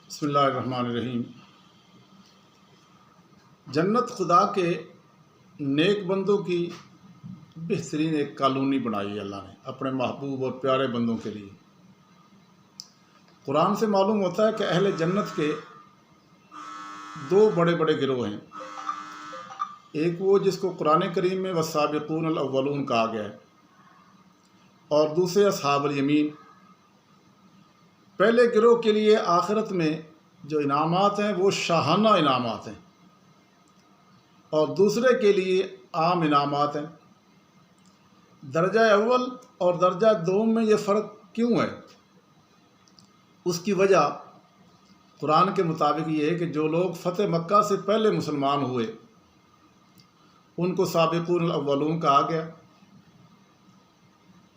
बिस्मिल्लाहिर्रहमानिर्रहीम। जन्नत खुदा के नेक बंदों की बेहतरीन एक कॉलोनी बनाई है अल्लाह ने अपने महबूब और प्यारे बंदों के लिए। कुरान से मालूम होता है कि अहले जन्नत के दो बड़े बड़े गिरोह हैं। एक वो जिसको कुरान करीम में वस्साबिकून अल अव्वलून कहा गया है, और दूसरे अस्हाबुल यमीन। पहले गिरोह के लिए आखिरत में जो इनामात हैं वो शाहाना इनामात हैं, और दूसरे के लिए आम इनामात हैं। दर्जा अव्वल और दर्जा दोम में ये फ़र्क क्यों है? उसकी वजह कुरान के मुताबिक ये है कि जो लोग फ़तेह मक्का से पहले मुसलमान हुए उनको साबिक़ून अव्वलून कहा गया,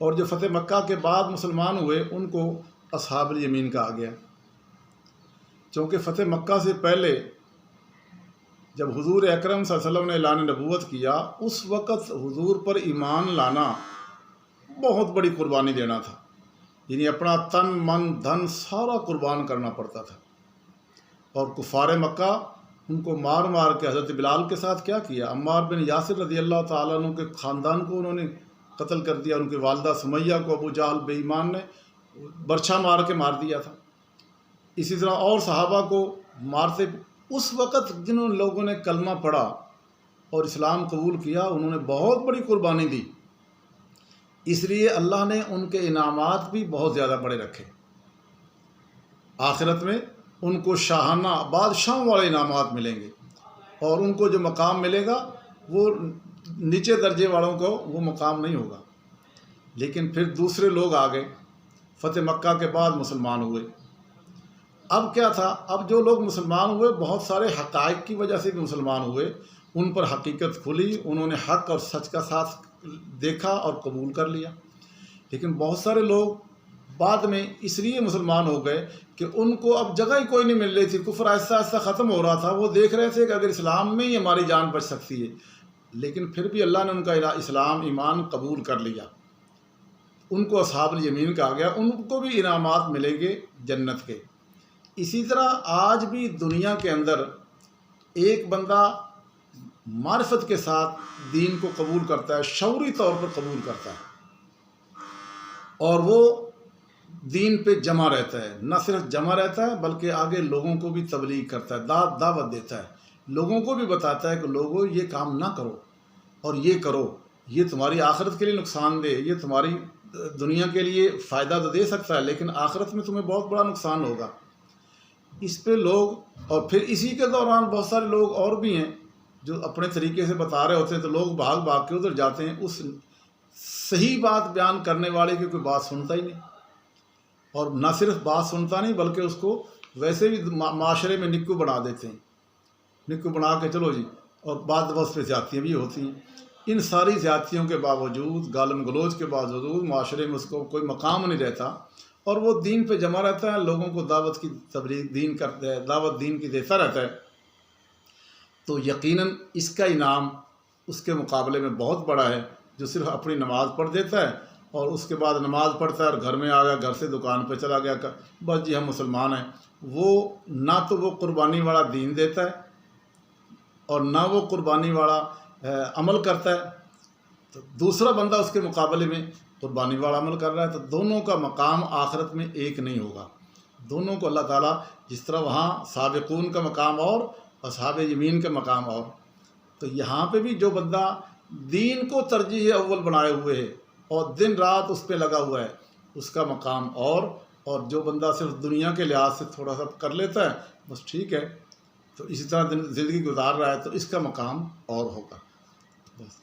और जो फ़तेह मक्का के बाद मुसलमान हुए उनको अस्हाबुल यमीन कहा गया। क्योंकि फ़तेह मक्का से पहले जब हुज़ूर अकरम सल्लल्लाहु अलैहि वसल्लम ने ऐलान नबूवत किया, उस वक़्त हुज़ूर पर ईमान लाना बहुत बड़ी कुर्बानी देना था, यानी अपना तन मन धन सारा कुर्बान करना पड़ता था। और कुफ़ार मक्का उनको मार मार के हज़रत बिलाल के साथ क्या किया, अम्मार बिन यासिर रज़ी अल्लाह ताला अन्हु के ख़ानदान को उन्होंने कत्ल कर दिया। उनकी वालदा सुमैया को अबू जहल बेईमान ने बर्छा मार के मार दिया था। इसी तरह और सहाबा को मारते। उस वक़्त जिन लोगों ने कलमा पढ़ा और इस्लाम कबूल किया, उन्होंने बहुत बड़ी कुर्बानी दी, इसलिए अल्लाह ने उनके इनामात भी बहुत ज़्यादा बड़े रखे। आखिरत में उनको शाहाना बादशाहों वाले इनामात मिलेंगे, और उनको जो मकाम मिलेगा वो नीचे दर्जे वालों को वो मकाम नहीं होगा। लेकिन फिर दूसरे लोग आ गए, फ़तेह मक्का के बाद मुसलमान हुए। अब क्या था, अब जो लोग मुसलमान हुए बहुत सारे हक़ाइक़ की वजह से भी मुसलमान हुए, उन पर हकीकत खुली, उन्होंने हक़ और सच का साथ देखा और कबूल कर लिया। लेकिन बहुत सारे लोग बाद में इसलिए मुसलमान हो गए कि उनको अब जगह ही कोई नहीं मिल रही थी, कुफ्र आहिस्ता आहिस्ता ख़त्म हो रहा था। वो देख रहे थे कि अगर इस्लाम में ही हमारी जान बच सकती है, लेकिन फिर भी अल्लाह ने उनका इस्लाम ईमान कबूल कर लिया। उनको अस्हाबुल यमीन कहा गया, उनको भी इनामात मिलेंगे जन्नत के। इसी तरह आज भी दुनिया के अंदर एक बंदा मारिफत के साथ दीन को कबूल करता है, शऊरी तौर पर कबूल करता है, और वो दीन पे जमा रहता है। न सिर्फ जमा रहता है बल्कि आगे लोगों को भी तबलीग करता है, दावत देता है, लोगों को भी बताता है कि लोगों ये काम ना करो और ये करो, ये तुम्हारी आखिरत के लिए नुकसानदेह, ये तुम्हारी दुनिया के लिए फ़ायदा तो दे सकता है लेकिन आखिरत में तुम्हें बहुत बड़ा नुकसान होगा। इस पे लोग, और फिर इसी के दौरान बहुत सारे लोग और भी हैं जो अपने तरीके से बता रहे होते हैं, तो लोग भाग भाग के उधर जाते हैं। उस सही बात बयान करने वाले की कोई बात सुनता ही नहीं, और न सिर्फ बात सुनता नहीं बल्कि उसको वैसे भी माशरे में निक्कू बना देते हैं। निक्कू बना के चलो जी, और बाद उस पर ज़्यादतियाँ भी होती हैं। इन सारी ज़्यादतियों के बावजूद, गालम गलोच के बावजूद माशरे में उसको कोई मकाम नहीं रहता, और वो दीन पे जमा रहता है, लोगों को दावत की तबलीग दीन करता है, दावत दीन की देता रहता है। तो यकीनन इसका इनाम उसके मुकाबले में बहुत बड़ा है जो सिर्फ अपनी नमाज़ पढ़ देता है और उसके बाद नमाज़ पढ़ता है और घर में आ गया, घर से दुकान पे चला गया, बस जी हम मुसलमान हैं। वो ना तो वो कुर्बानी वाला दीन देता है और ना वो कुर्बानी वाला अमल करता है, तो दूसरा बंदा उसके मुकाबले में कुर्बानी वाला अमल कर रहा है, तो दोनों का मकाम आखिरत में एक नहीं होगा। दोनों को अल्लाह ताला जिस तरह वहाँ साबिक़ून का मकाम और अस्हाब यमीन का मकाम और, तो यहाँ पे भी जो बंदा दीन को तरजीह अव्वल बनाए हुए है और दिन रात उस पर लगा हुआ है, उसका मकाम और जो बंदा सिर्फ दुनिया के लिहाज से थोड़ा सा कर लेता है, बस ठीक है, तो इसी तरह ज़िंदगी गुजार रहा है, तो इसका मकाम और होगा बस।